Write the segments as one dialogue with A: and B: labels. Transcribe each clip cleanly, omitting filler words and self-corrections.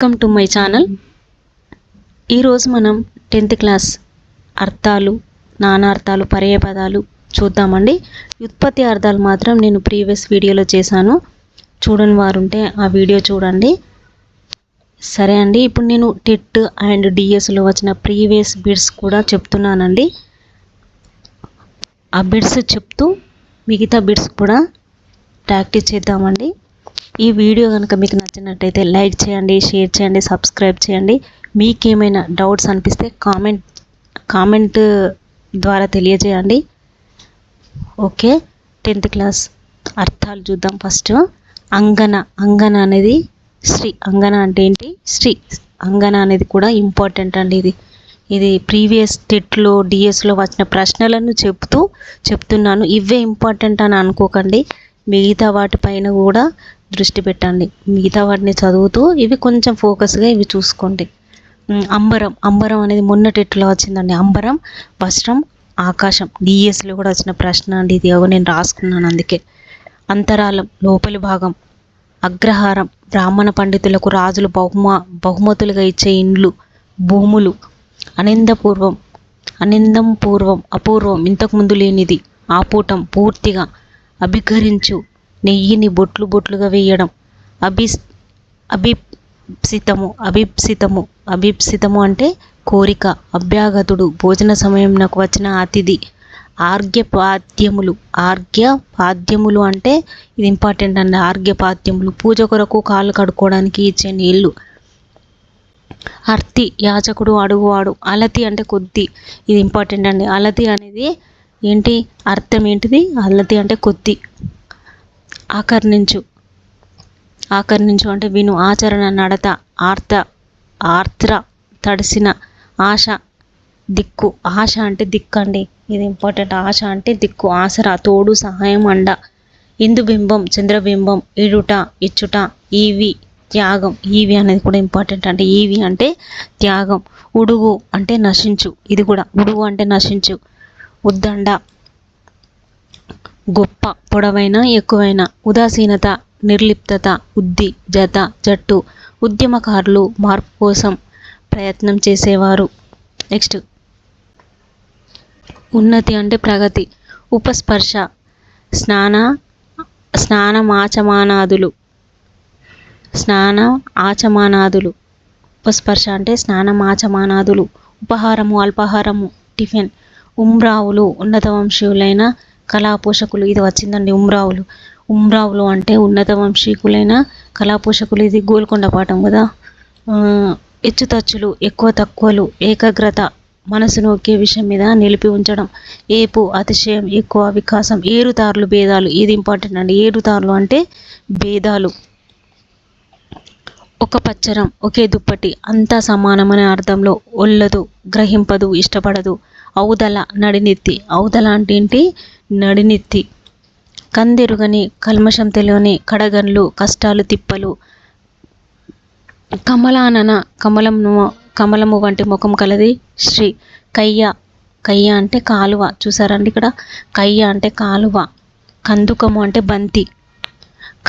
A: Welcome to my channel. ఈరోజు మనం 10th class అర్థాలు, నానార్థాలు, పర్యాయపదాలు చూద్దామండి. వ్యుత్పత్తి అర్థాలు మాత్రం నేను ప్రీవియస్ వీడియోలో చేశాను, చూడని వారు ఉంటే ఆ వీడియో చూడండి. సరే అండి, ఇప్పుడు నేను టెట్ అండ్ డిఎస్లో వచ్చిన ప్రీవియస్ బిట్స్ కూడా చెప్తున్నానండి. ఆ బిట్స్ చెప్తూ మిగతా బిట్స్ కూడా ప్రాక్టీస్ చేద్దామండి. ఈ వీడియో కనుక మీకు నచ్చినట్టయితే లైక్ చేయండి, షేర్ చేయండి, సబ్స్క్రైబ్ చేయండి. మీకేమైనా డౌట్స్ అనిపిస్తే కామెంట్ ద్వారా తెలియజేయండి. ఓకే, 10th క్లాస్ అర్థాలు చూద్దాం. ఫస్ట్ అంగన అనేది స్త్రీ. అంగన అంటే ఏంటి? స్త్రీ. అంగన అనేది కూడా ఇంపార్టెంట్ అండి. ఇది ప్రీవియస్ టెట్లో డిఎస్లో వచ్చిన ప్రశ్నలను చెప్తున్నాను. ఇవే ఇంపార్టెంట్ అని అనుకోకండి, మిగతా వాటిపైన కూడా దృష్టి పెట్టండి. మిగతా వాటిని చదువుతూ ఇవి కొంచెం ఫోకస్గా ఇవి చూసుకోండి. అంబరం అనేది మొన్న టెట్లో వచ్చిందండి. అంబరం, వస్త్రం, ఆకాశం. డిఎస్లో కూడా వచ్చిన ప్రశ్న అండి ఇది. నేను రాసుకున్నాను అందుకే. అంతరాళం లోపలి భాగం. అగ్రహారం బ్రాహ్మణ పండితులకు రాజులు బహుమతులుగా ఇచ్చే ఇండ్లు, భూములు. అనిందం పూర్వం అపూర్వం, ఇంతకుముందు లేనిది. ఆపూటం పూర్తిగా. అభికరించు నెయ్యిని బొట్లుగా వేయడం. అభిప్సితము అంటే కోరిక. అభ్యాగతుడు భోజన సమయంలో వచ్చిన అతిథి. ఆర్ఘ్యపాద్యములు అంటే ఇది ఇంపార్టెంట్ అండి. ఆర్ఘ్యపాద్యములు పూజ కొరకు కాళ్ళు కడుక్కోవడానికి ఇచ్చే నీళ్ళు. అర్తి యాచకుడు, అడుగువాడు. అలతి అంటే కొద్ది. ఇది ఇంపార్టెంట్ అండి. అలతి అనేది ఏంటి, అర్థం ఏంటిది? అలతి అంటే కొద్ది. ఆకర్ణించు అంటే విను. ఆచరణ నడత. ఆర్ద్ర తడిసిన. ఆశ దిక్కు. ఆశ అంటే దిక్కు అండి, ఇది ఇంపార్టెంట్. ఆశ అంటే దిక్కు. ఆసరా తోడు, సహాయం, అండ. ఇందుబింబం చంద్రబింబం. ఇడుట ఇచ్చుట. ఈవి త్యాగం. ఈవి అనేది కూడా ఇంపార్టెంట్ అండి. ఈవి అంటే త్యాగం. ఉడుగు అంటే నశించు. ఇది కూడా ఉడుగు అంటే నశించు. ఉద్దండ గొప్ప, పొడవైన, ఎక్కువైన. ఉదాసీనత నిర్లిప్తత. ఉద్ది జత, జట్టు. ఉద్యమకారులు మార్పు కోసం ప్రయత్నం చేసేవారు. నెక్స్ట్ ఉన్నతి అంటే ప్రగతి. ఉపస్పర్శ స్నానమాచమానాదులు. ఉపస్పర్శ అంటే స్నానమాచమానాదులు. ఉపహారము అల్పాహారము, టిఫిన్. ఉమ్రావులు ఉన్నత వంశీయులైన కళాపోషకులు. ఇది వచ్చిందండి. ఉమ్రావులు అంటే ఉన్నత వంశీకులైన కళాపోషకులు. ఇది గోల్కొండ పాఠం కదా. హెచ్చుతచ్చులు ఎక్కువ తక్కువలు. ఏకాగ్రత మనసును ఒకే విషయం మీద నిలిపి ఉంచడం. ఏపు అతిశయం, ఎక్కువ, వికాసం. ఏరుతారులు భేదాలు. ఇది ఇంపార్టెంట్ అండి. ఏరుతారులు అంటే భేదాలు. ఒక పచ్చరం, ఒకే దుప్పటి. అంతా సమానమనే అర్థంలో. ఒల్లదు, గ్రహింపదు, ఇష్టపడదు. ఔదల నడినెత్తి. ఔదల అంటే ఏంటి? నడినెత్తి. కందెరుగని, కల్మషం తెలియని. కడగన్లు కష్టాలు, తిప్పలు. కమలానన కమలము వంటి ముఖం కలది శ్రీ. కయ్య అంటే కాలువ. చూసారండి ఇక్కడ, కయ్య అంటే కాలువ. కందుకము అంటే బంతి.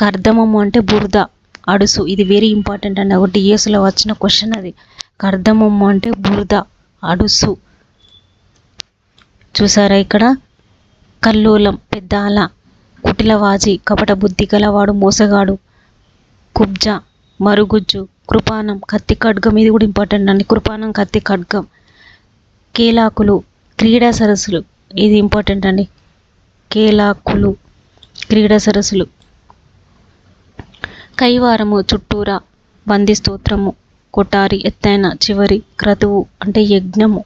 A: కర్దమము అంటే బురద, అడుసు. ఇది వెరీ ఇంపార్టెంట్ అండి. ఒక డిఎస్లో వచ్చిన క్వశ్చన్ అది. కర్దమము అంటే బురద, అడుసు. చూసారా ఇక్కడ. కల్లోలం పెద్ద అల. కుటిలవాజి కపట బుద్ధి గలవాడు, మోసగాడు. కుబ్జ మరుగుజ్జు. కృపానం కత్తి ఖడ్గం. ఇది కూడా ఇంపార్టెంట్ అండి. కృపానం కత్తి ఖడ్గం. కేలాకులు క్రీడా సరస్సులు. ఇది ఇంపార్టెంట్ అండి. కేలాకులు క్రీడా సరస్సులు. కైవారము చుట్టూరా. బంది స్తోత్రము. కొటారి ఎత్తైన, చివరి. క్రతువు అంటే యజ్ఞము.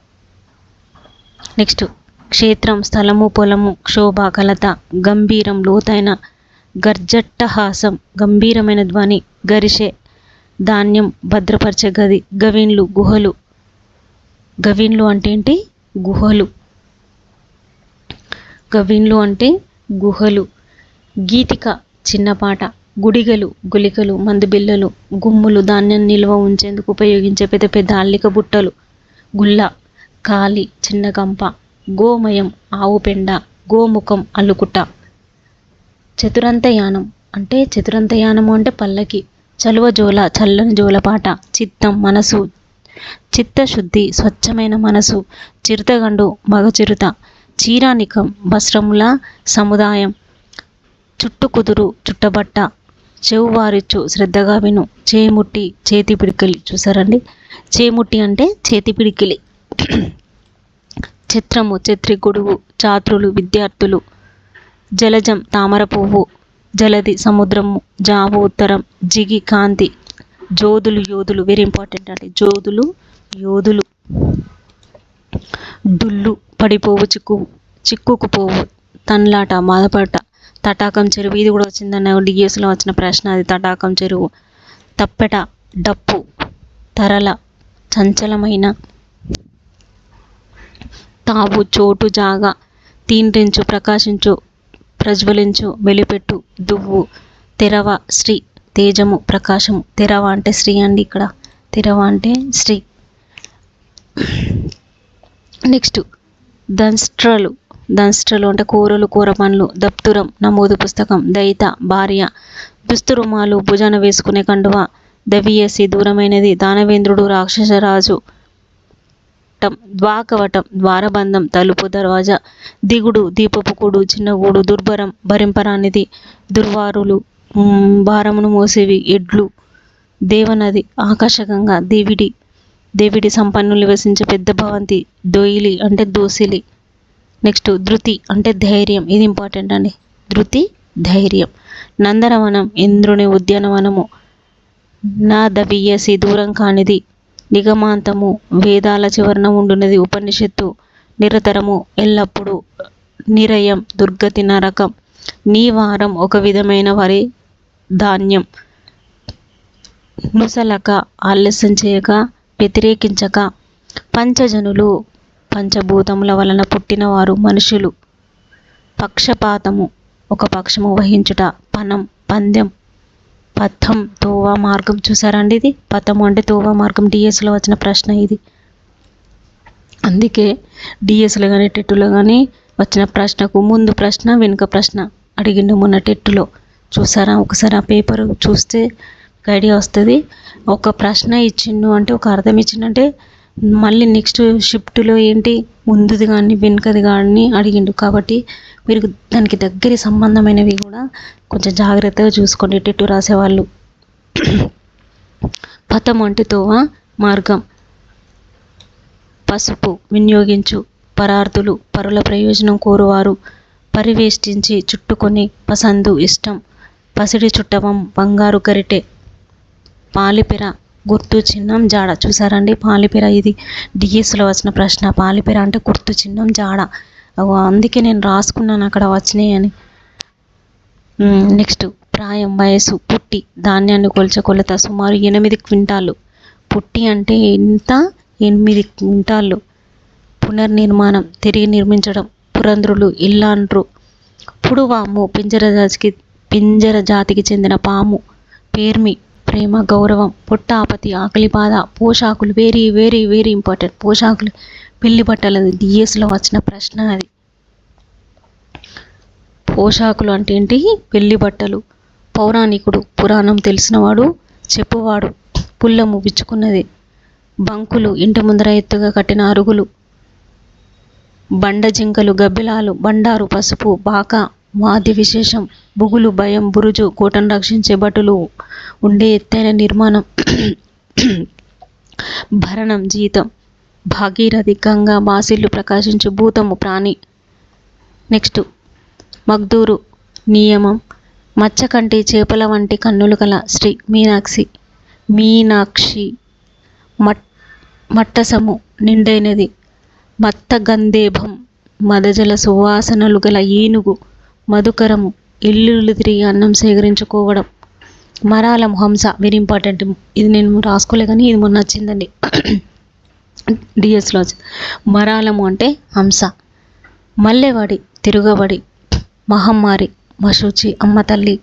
A: నెక్స్ట్ క్షేత్రం స్థలము, పొలము. క్షోభ కలత. గంభీరం లోతైన. గర్జట్టహాసం గంభీరమైన ధ్వని. గరిషె ధాన్యం భద్రపరిచే గది. గవిన్లు గుహలు. గవిన్లు అంటే ఏంటి? గుహలు. గవిన్లు అంటే గుహలు. గీతిక చిన్నపాట. గుడిగలు గులికలు, మందుబిల్లలు. గుమ్ములు ధాన్యం నిల్వ ఉంచేందుకు ఉపయోగించే పెద్ద పెద్ద అల్లిక బుట్టలు. గుల్ల కాలి, చిన్న కంప. గోమయం ఆవు పెండ. గోముఖం అల్లుకుట. చతురంతయానం అంటే పల్లకి. చలువ జోల చల్లని జోలపాట. చిత్తం మనసు, చిత్తశుద్ధి స్వచ్ఛమైన మనసు. చిరుతగండు మగ చిరుత. చీరానికం వస్త్రముల సముదాయం. చుట్టుకుదురు చుట్టబట్ట. చెవువారిచ్చు శ్రద్ధగా విను. చేముట్టి చేతి పిడికిలి. చూసారండి, చేముట్టి అంటే చేతి పిడికిలి. చిత్రము ఛత్రి గొడుగు. చాత్రులు విద్యార్థులు. జలజం తామర పువ్వు. జలది సముద్రము. జావు ఉత్తరం. జిగి కాంతి. జోదులు యోధులు, వెరీ ఇంపార్టెంట్ అండి, జోదులు యోధులు. డుల్లు పడిపోవు చిక్కుకు పోవు. తన్లాట బాధపడట. తటాకం చెరువు, ఇది కూడా వచ్చిందన్న డిఎస్లో వచ్చిన ప్రశ్న అది, తటాకం చెరువు. తప్పెట డప్పు. తరల చంచలమైన. తావు చోటు జాగా. తీన్రించు ప్రకాశించు ప్రజ్వలించు వెలిపెట్టు. దువ్వు. తెరవ శ్రీ. తేజము ప్రకాశము. తెరవ అంటే శ్రీ అండి, ఇక్కడ తెరవ అంటే శ్రీ. నెక్స్ట్ దంస్ట్రలు. దంస్ట్రలు అంటే కూరలు, కూర పండ్లు. దప్తురం నమోదు పుస్తకం. దయిత భార్య. దుస్తురుమాలు భుజాన వేసుకునే కండువ. దవియసి దూరమైనది. దానవేంద్రుడు రాక్షసరాజు. ద్వాకవటం ద్వారబంధం తలుపు దర్వాజా. దిగుడు దీపపు కూడు చిన్నగూడు. దుర్భరం భరింపరానిది. దుర్వారులు భారమును మోసేవి ఎడ్లు. దేవనది ఆకాశగంగా. దేవిడి సంపన్నులు నివసించే పెద్ద భవంతి. దొయిలి అంటే దోసిలి. నెక్స్ట్ ధృతి అంటే ధైర్యం, ఇది ఇంపార్టెంట్ అండి, ధృతి ధైర్యం. నందనవనం ఇంద్రుని ఉద్యానవనము. నా దవియసి దూరం కానిది. నిగమాంతము వేదాల చివరన ఉండున్నది. ఉపనిషత్తు. నిరతరము ఎల్లప్పుడూ. నిరయం దుర్గతి నరకం. నీవారం ఒక విధమైన వరి ధాన్యం. నుసలక ఆలస్యం చేయక వ్యతిరేకించక. పంచజనులు పంచభూతముల వలన పుట్టినవారు మనుషులు. పక్షపాతము ఒక పక్షము వహించుట. పనం పందెం. పథం తోవ మార్గం. చూసారండి, ఇది పథము అంటే తోవ మార్గం. డిఎస్లో వచ్చిన ప్రశ్న ఇది. అందుకే డిఎస్లో కానీ టెట్టులో కానీ వచ్చిన ప్రశ్నకు ముందు ప్రశ్న వెనుక ప్రశ్న అడిగిండు మొన్న టెట్టులో. చూసారా, ఒకసారి ఆ పేపర్ చూస్తే ఐడియా వస్తుంది. ఒక ప్రశ్న ఇచ్చిండు అంటే, ఒక అర్థం ఇచ్చిండంటే మళ్ళీ నెక్స్ట్ షిఫ్ట్లో ఏంటి ముందుది కానీ వెనుకది కానీ అడిగిండు. కాబట్టి మీరు దానికి దగ్గరి సంబంధమైనవి కూడా కొంచెం జాగ్రత్తగా చూసుకోండి టెట్టు రాసేవాళ్ళు. పథం అంటే తోవ మార్గం. పసుపు వినియోగించు. పరార్థులు పరుల ప్రయోజనం కోరువారు. పరివేష్టించి చుట్టుకొని. పసందు ఇష్టం. పసిడి చుట్టవం బంగారు గరిటె. పాలిపెర గుర్తు చిహ్నం జాడ. చూసారండి, పాలిపెర ఇది డిఎస్లో వచ్చిన ప్రశ్న. పాలిపెర అంటే గుర్తు చిహ్నం జాడ. అందుకే నేను రాసుకున్నాను అక్కడ వచ్చినాయి అని. నెక్స్ట్ ప్రాయం వయసు. పుట్టి ధాన్యాన్ని కొలిచే కొలత. సుమారు 8 క్వింటాలు. పుట్టి అంటే ఎంత? 8 క్వింటాలు. పునర్నిర్మాణం తిరిగి నిర్మించడం. పురంధ్రులు ఇల్లాండ్రు. పుడువాము పింజర జాతికి చెందిన పాము. పేర్మి ప్రేమ గౌరవం. పొట్టాపతి ఆకలి బాధ. పోషాకులు వెరీ వెరీ వెరీ ఇంపార్టెంట్. పోషాకులు పెళ్లి బట్టలు, డిఎస్లో వచ్చిన ప్రశ్న అది. పోషాకులు అంటే ఏంటి? పెళ్లి బట్టలు. పౌరాణికుడు పురాణం తెలిసినవాడు చెప్పువాడు. పుల్లము విచ్చుకున్నది. బంకులు ఇంటి ముందర ఎత్తుగా కట్టిన అరుగులు. బండ జింకలు గబ్బిలాలు. బండారు పసుపు. బాక వాద్య విశేషం. బుగులు భయం. బురుజు కోటను రక్షించే భటులు ఉండే ఎత్తైన నిర్మాణం. భరణం జీతం. భాగీరథి గంగా బాసిల్లు ప్రకాశించు భూతము ప్రాణి. నెక్స్ట్ మగ్దూరు నియమం. మచ్చకంటి చేపల వంటి కన్నులు గల శ్రీ మీనాక్షి. మట్టసము నిండైనది. మత్తగంధేభం మదజల సువాసనలు గల ఏనుగు. మధుకరము ఇల్లు తిరిగి అన్నం సేకరించుకోవడం. మరాలం హంస, వెరీ ఇంపార్టెంట్, ఇది నేను రాసుకోలే కానీ ఇది మొన్న వచ్చిందండి డిఎస్లో వచ్చింది. మరాలము అంటే హంస. మల్లెవాడి తిరుగబడి. మహమ్మారి మశూచి అమ్మ తల్లి.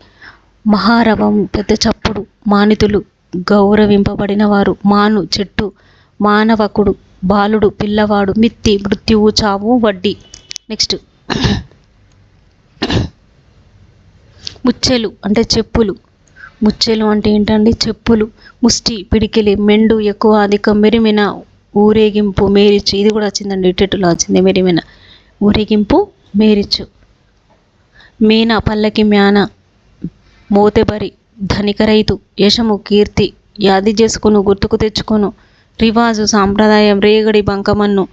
A: మహారవము పెద్ద చప్పుడు. మానితులు గౌరవింపబడిన వారు. మాను చెట్టు. మానవకుడు బాలుడు పిల్లవాడు. మిత్తి మృత్యువు చావు వడ్డీ. నెక్స్ట్ ముచ్చెలు అంటే చెప్పులు. ముచ్చెలు అంటే ఏంటండి? చెప్పులు. ముష్టి, పిడికిలి, మెండు, ఎక్కువ, అధికం, మెరిమిన, ఊరేగింపు, మేరిచ్చు. ఇది కూడా వచ్చిందండి, టెట్టులో వచ్చింది మెరిమిన, ఊరేగింపు, మేరిచ్చు. మీన, పల్లకి, మ్యాన, మోతెబరి, ధనిక రైతు, యశము, కీర్తి, యాది చేసుకును, గుర్తుకు తెచ్చుకొను, రివాజు, సాంప్రదాయం, రేగడి, బంకమన్ను,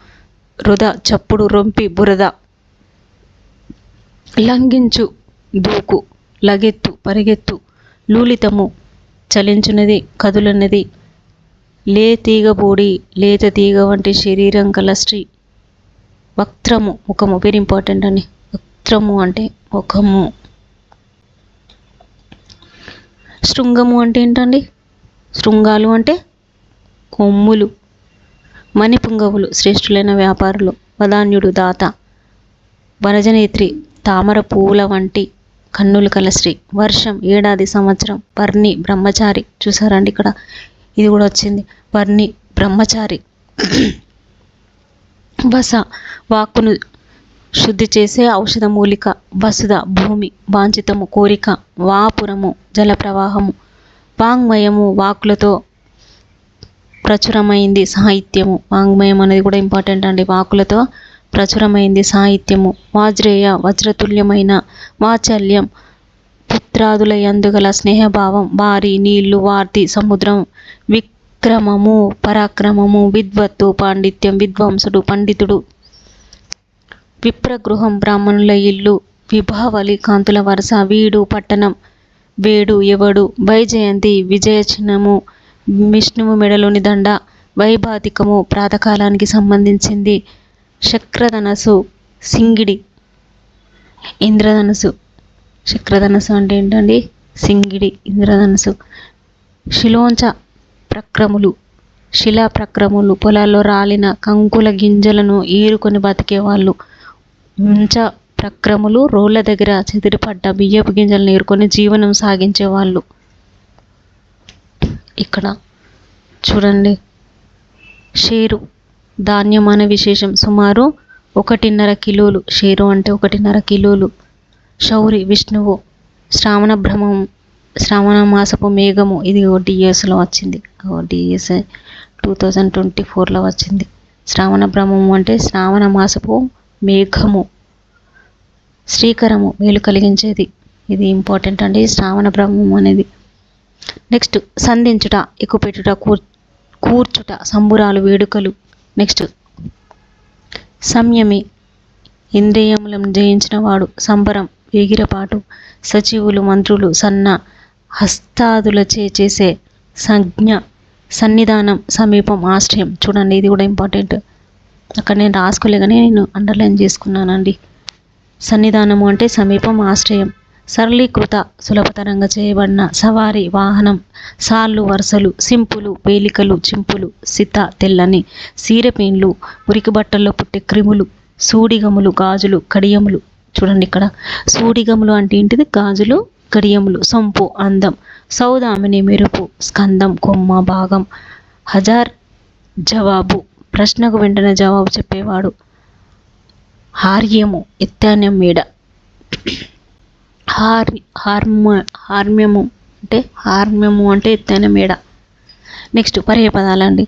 A: వృధ, చప్పుడు, రొంపి, బురద, లంఘించు, దూకు, లగెత్తు, పరిగెత్తు, లూలితము, చలించున్నది, కదులున్నది, లే తీగబోడి, లేత తీగ వంటి శరీరం కల స్త్రీ. వక్త్రము, ముఖము. వెరీ ఇంపార్టెంట్ అండి. వక్త్రము అంటే ముఖము. శృంగము అంటే ఏంటండి? శృంగాలు అంటే కొమ్ములు. మణిపుంగవులు, శ్రేష్ఠులైన వ్యాపారులు. వదాన్యుడు, దాత. వరజనేత్రి, తామర పూల వంటి కన్నులు కల స్త్రీ. వర్షం, ఏడాది, సంవత్సరం. వర్ణి, బ్రహ్మచారి. చూసారండి ఇక్కడ, ఇది కూడా వచ్చింది. వర్ణి, బ్రహ్మచారి. వస, వాక్కును శుద్ధి చేసే ఔషధ మూలిక. వసుధ, భూమి. వాంఛితము, కోరిక. వాపురము, జల ప్రవాహము. వాంగ్మయము, వాక్కులతో ప్రచురమైంది సాహిత్యము. వాంగ్మయం అనేది కూడా ఇంపార్టెంట్ అండి. వాక్కులతో ప్రచురమైంది సాహిత్యము. వాజ్రేయ, వజ్రతుల్యమైన. వాత్సల్యం, పుత్రాదుల యందుగల స్నేహభావం. వారి, నీళ్లు. వార్తి, సముద్రం. విక్రమము, పరాక్రమము. విద్వత్తు, పాండిత్యం. విద్వాంసుడు, పండితుడు. విప్రగృహం, బ్రాహ్మణుల ఇల్లు. విభావలి, కాంతుల వరుస. వీడు, పట్టణం. వేడు, ఎవడు. వైజయంతి, విజయ చిహ్నము. విష్ణువు మెడలోని దండ. వైభాతికము, ప్రాతకాలానికి సంబంధించింది. శక్రధనసు, సింగిడి. ఇంద్రధనుసు. శక్రధనసు అంటే ఏంటండి? సింగిడి, ఇంద్రధనుసు. శిలోంచ ప్రక్రములు, శిలా ప్రక్రములు. పొలాల్లో రాలిన కంకుల గింజలను ఏరుకొని బతికేవాళ్ళు. ఉంచ ప్రక్రములు, రోళ్ల దగ్గర చెదిరిపడ్డ బియ్యపు గింజలను ఏరుకొని జీవనం సాగించేవాళ్ళు. ఇక్కడ చూడండి, షేరు, ధాన్యమాన విశేషం. సుమారు 1.5 కిలోలు. షేరు అంటే 1.5 కిలోలు. శౌరి, విష్ణువు. శ్రావణ భ్రమం, శ్రావణ మాసపు మేఘము. ఇది డిఎస్లో వచ్చింది. డిఎస్ 2024లో వచ్చింది. శ్రావణ భ్రమము అంటే శ్రావణ మాసపు మేఘము. శ్రీకరము, మేలు కలిగించేది. ఇది ఇంపార్టెంట్ అండి, శ్రావణ భ్రమము అనేది. నెక్స్ట్, సంధించుట, ఎక్కుపెట్టుట, కూర్చుట, సంబురాలు, వేడుకలు. నెక్స్ట్, సంయమి, ఇంద్రియములను జయించిన వాడు. సంబరం, వేగిరపాటు. సచివులు, మంత్రులు. సన్న, హస్తాదులచే చేసే సంజ్ఞ. సన్నిధానం, సమీపం, ఆశ్రయం. చూడండి, ఇది కూడా ఇంపార్టెంట్. అక్కడ నేను రాసుకోలేగానే నేను అండర్లైన్ చేసుకున్నానండి. సన్నిధానము అంటే సమీపం, ఆశ్రయం. సరళీకృత, సులభతరంగా చేయబడిన. సవారి, వాహనం. సాళ్ళు, వరుసలు. సింపులు, పేలికలు, చింపులు. సిత, తెల్లని. సీరపీన్లు, ఉరికి బట్టల్లో పుట్టే క్రిములు. సూడిగములు, గాజులు, కడియములు. చూడండి ఇక్కడ, సూడిగములు అంటే ఏంటిది? గాజులు, కడియములు. సొంపు, అందం. సౌదామిని, మెరుపు. స్కందం, కొమ్మ, భాగం. హజార్, జవాబు, ప్రశ్నకు వెంటనే జవాబు చెప్పేవాడు. హార్యము, ఎత్తాన్యం, మేడ. హార్మ్యము అంటే ఎత్తైన మేడ. నెక్స్ట్, పర్యాయ పదాలండి.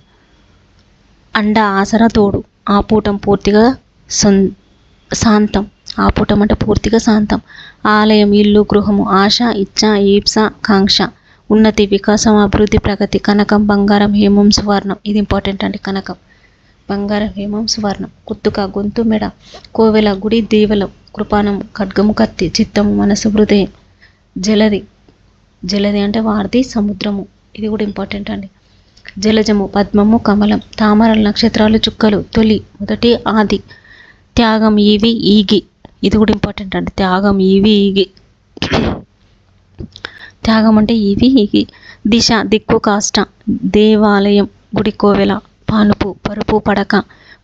A: అండ, ఆసరా, తోడు. ఆపూటం, పూర్తిగా శాంతం. ఆపూటం అంటే పూర్తిగా శాంతం. ఆలయం, ఇల్లు, గృహము. ఆశ, ఇచ్చ, ఈప్స, కాంక్ష. ఉన్నతి, వికాసం, అభివృద్ధి, ప్రగతి. కనకం, బంగారం, హేమం, సువర్ణం. ఇది ఇంపార్టెంట్ అండి. కనకం, బంగారం, హేమం, సువర్ణం. కుత్తుక, గొంతు, మెడ. కోవెల, గుడి, దీవెలం. కృపాణం, ఖడ్గము, కత్తి. చిత్తము, మనసు, హృదయం. జలది, జలది అంటే వార్ది, సముద్రము. ఇది కూడా ఇంపార్టెంట్ అండి. జలజము, పద్మము, కమలం. తామరలు, నక్షత్రాలు, చుక్కలు. తొలి, మొదటి, ఆది. త్యాగం, ఈవి, ఈగి. ఇది కూడా ఇంపార్టెంట్ అండి. త్యాగం, ఈవి, ఈగి. త్యాగం అంటే ఈవి, ఈగి. దిశ, దిక్కు, కాష్ట. దేవాలయం, గుడి, కోవెల. పానుపు, పరుపు, పడక.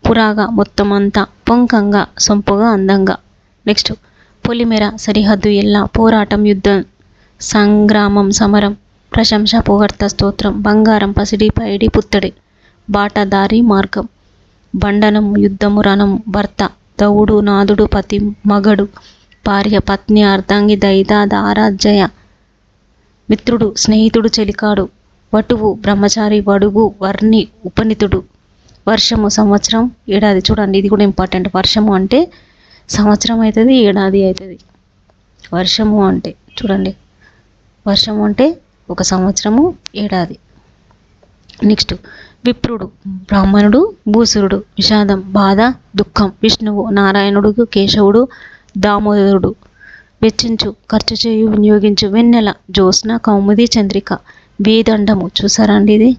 A: పురాగా, మొత్తం అంతా. పొంకంగా, సొంపుగా, అందంగా. నెక్స్ట్, పొలిమెర, సరిహద్దు, ఎల్ల. పోరాటం, యుద్ధం. సంగ్రామం, సమరం. ప్రశంస, పొగడ్త, స్తోత్రం. బంగారం, పసిడి, పైడి, పుత్తడి. బాట, దారి, మార్గం. బండనము, యుద్ధము, రణము. భర్త, దౌడు, నాదుడు, పతి, మగడు. భార్య, పత్ని, అర్ధాంగి, దైద, దార, జయ. మిత్రుడు, స్నేహితుడు, చెలికాడు. వటువు, బ్రహ్మచారి, వడుగు, వర్ణి, ఉపనితుడు. వర్షము, సంవత్సరం, ఏడాది. చూడండి ఇది కూడా ఇంపార్టెంట్. వర్షము అంటే సంవత్సరం అవుతుంది, ఏడాది అవుతుంది. వర్షము అంటే చూడండి, వర్షము అంటే ఒక సంవత్సరము, ఏడాది. నెక్స్ట్ విప్రుడు, బ్రాహ్మణుడు, భూసురుడు. విషాదం, బాధ, దుఃఖం. విష్ణువు, నారాయణుడు, కేశవుడు, దామోదరుడు. వెచ్చించు, ఖర్చు చేయు, వినియోగించు. వెన్నెల, జ్యోత్స్న, కౌముది, చంద్రిక. వేదండము, చూసారా అండి, ఇది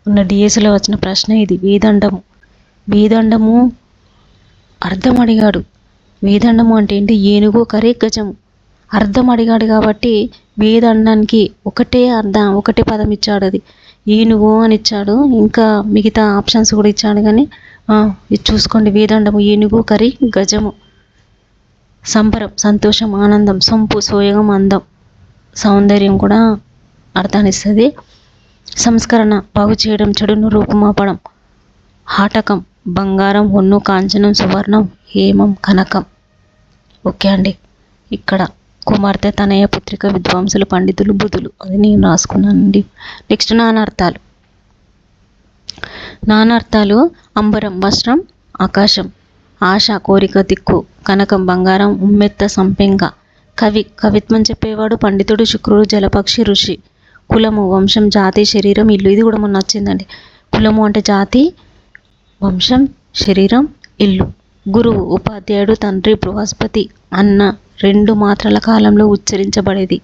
A: ఉన్న డిఎస్లో వచ్చిన ప్రశ్న ఇది. వేదండము, వేదండము అర్థం అడిగాడు. వేదండము అంటే ఏంటి? ఏనుగు, కరే, గజము. అర్థం అడిగాడు కాబట్టి వేదండానికి ఒకటే పదం ఇచ్చాడు. అది ఏనుగు అని ఇచ్చాడు. ఇంకా మిగతా ఆప్షన్స్ కూడా ఇచ్చాడు, కానీ ఇది చూసుకోండి. వేదండము ఏనుగు, కరి, గజము. సంబరం, సంతోషం, ఆనందం. సొంపు, సోయగం, అందం, సౌందర్యం కూడా అర్థాన్ని ఇస్తుంది. సంస్కరణ, బాగు చేయడం, చెడును రూపుమాపడం. హాటకం, బంగారం, హొన్ను, కాంచనం, సువర్ణం, హేమం, కనకం. ఓకే అండి. ఇక్కడ కుమార్తె, తనయ, పుత్రిక, విద్వాంసులు, పండితులు, బుధులు. అది నేను రాసుకున్నానండి. నెక్స్ట్ నానార్థాలు. నానార్థాలు: అంబరం, వస్త్రం, ఆకాశం. ఆశ, కోరిక, దిక్కు. కనకం, బంగారం, ఉమ్మెత్త, సంపెంగ. కవి, కవిత్వం చెప్పేవాడు. పండితుడు, శుక్రుడు, జలపక్షి, ఋషి. కులము, వంశం, జాతి, శరీరం, ఇల్లు. ఇది కూడా మొన్న వచ్చిందండి. కులము అంటే జాతి, వంశం, శరీరం, ఇల్లు. గురువు, ఉపాధ్యాయుడు, తండ్రి, బృహస్పతి, అన్న. 2 మాత్రల కాలంలో ఉచ్చరించబడేది.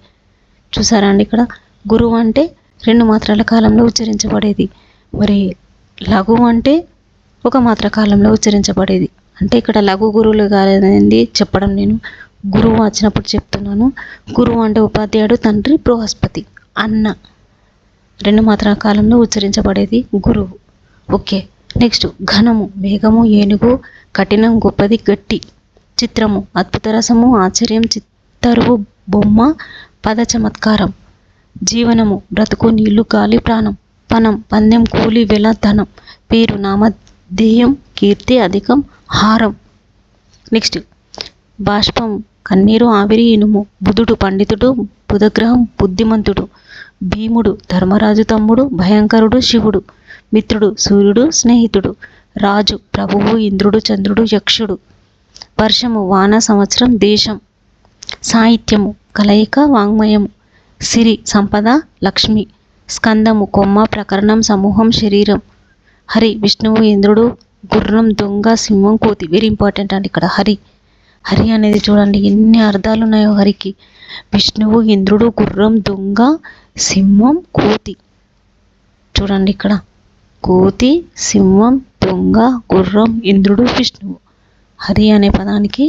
A: చూసారా అండి, ఇక్కడ గురువు అంటే 2 మాత్రల కాలంలో ఉచ్చరించబడేది. మరి లఘువు అంటే 1 మాత్ర కాలంలో ఉచ్చరించబడేది. అంటే ఇక్కడ లఘు గురువులు కాలేదండి చెప్పడం, నేను గురువు వచ్చినప్పుడు చెప్తున్నాను. గురువు అంటే ఉపాధ్యాయుడు, తండ్రి, బృహస్పతి, అన్న. 2 మాత్రల కాలంలో ఉచ్చరించబడేది గురువు. ఓకే. నెక్స్ట్ ఘనము, వేగము, ఏనుగు. కఠినం, గొప్పది, గట్టి. చిత్రము, అద్భుత రసము, ఆశ్చర్యం, చిత్తరువు, బొమ్మ, పద చమత్కారం. జీవనము, బ్రతుకు, నీళ్లు, గాలి, ప్రాణం. పనం, పందెం, కూలి, వెల, ధనం. పేరు, నామధేయం, కీర్తి, అధికం, హారం. నెక్స్ట్ బాష్పం, కన్నీరు, ఆవిరి, ఇనుము. బుధుడు, పండితుడు, బుధగ్రహం, బుద్ధిమంతుడు. భీముడు, ధర్మరాజు తమ్ముడు, భయంకరుడు, శివుడు. మిత్రుడు, సూర్యుడు, స్నేహితుడు. రాజు, ప్రభువు, ఇంద్రుడు, చంద్రుడు, యక్షుడు. వర్షము, వాన, సంవత్సరం, దేశం. సాహిత్యము, కలయిక, వాంగ్మయము. సిరి, సంపద, లక్ష్మి. స్కందము, కొమ్మ, ప్రకరణం, సమూహం, శరీరం. హరి, విష్ణువు, ఇంద్రుడు, గుర్రం, దొంగ, సింహం, కోతి. వెరీ ఇంపార్టెంట్ అండి ఇక్కడ హరి. హరి అనేది చూడండి ఎన్ని అర్థాలు ఉన్నాయో హరికి. విష్ణువు, ఇంద్రుడు, గుర్రం, దొంగ, సింహం, కోతి. చూడండి ఇక్కడ కోతి, సింహం, దొంగ, గుర్రం, ఇంద్రుడు, విష్ణువు. హరి అనే పదానికి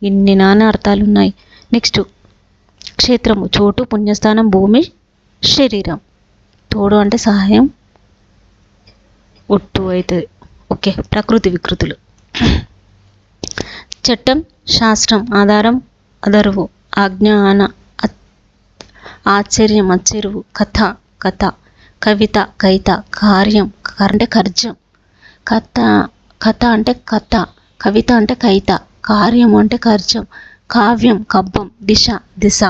A: ఇన్ని నానా అర్థాలు ఉన్నాయి. నెక్స్ట్ క్షేత్రము, చోటు, పుణ్యస్థానం, భూమి, శరీరం. తోడు అంటే సహాయం, ఒట్టు అవుతుంది. ఓకే. ప్రకృతి వికృతులు. చట్టం, శాస్త్రం. ఆధారం, అదరువు. ఆజ్ఞ, ఆన. ఆశ్చర్యం, అచ్చెరువు. కథ, కథ. కవిత, కైత. కార్యం అంటే కర్జం. కథ అంటే కథ. కవిత అంటే కైత. కార్యం అంటే కర్జం. కావ్యం, కబ్బం. దిశ, దిశ.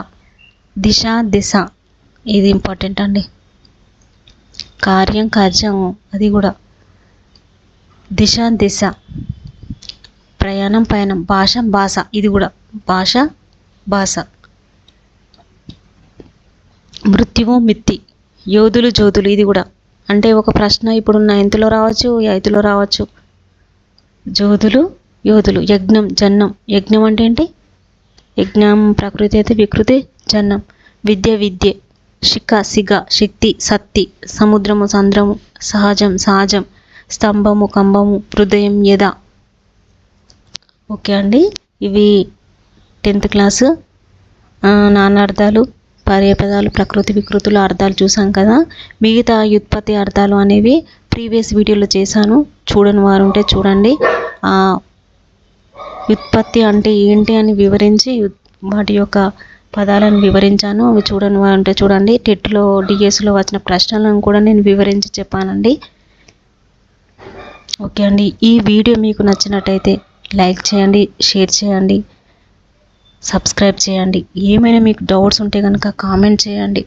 A: దిశ, దిశ. ఇది ఇంపార్టెంట్ అండి. కార్యం, కర్జం, అది కూడా. దిశ, దిశ. ప్రయాణం, పయనం. భాష, భాష. ఇది కూడా భాష, భాష. మృత్యువు, మిత్తి. యోధులు, జోధులు. ఇది కూడా అంటే ఒక ప్రశ్న ఇప్పుడు 9th రావచ్చు, 8th రావచ్చు. జోధులు, యోధులు. యజ్ఞం, జన్నం. యజ్ఞం అంటే ఏంటి? యజ్ఞం ప్రకృతి అయితే వికృతి జన్నం. విద్య, విద్యే. శిఖ, సిగ. శక్తి, సత్తి. సముద్రము, సంద్రము. సహజం, సహజం. స్తంభము, కంబము. హృదయం, యద. ఓకే అండి. ఇవి 10th క్లాసు నానార్థాలు, పర్యాయపదాలు, ప్రకృతి వికృతుల అర్థాలు చూసాం కదా. మిగతా వ్యుత్పత్తి అర్థాలు అనేవి ప్రీవియస్ వీడియోలో చేశాను, చూడని వారు ఉంటే చూడండి. వ్యుత్పత్తి అంటే ఏంటి అని వివరించి వాటి యొక్క పదాలను వివరించాను. అవి చూడని వారు ఉంటే చూడండి. టెట్లో, డిఎస్లో వచ్చిన ప్రశ్నలను కూడా నేను వివరించి చెప్పానండి. ఓకే అండి. ఈ వీడియో మీకు నచ్చినట్టయితే లైక్ చేయండి, షేర్ చేయండి, సబ్స్క్రైబ్ చేయండి. ఏమైనా మీకు డౌట్స్ ఉంటే కనుక కామెంట్ చేయండి.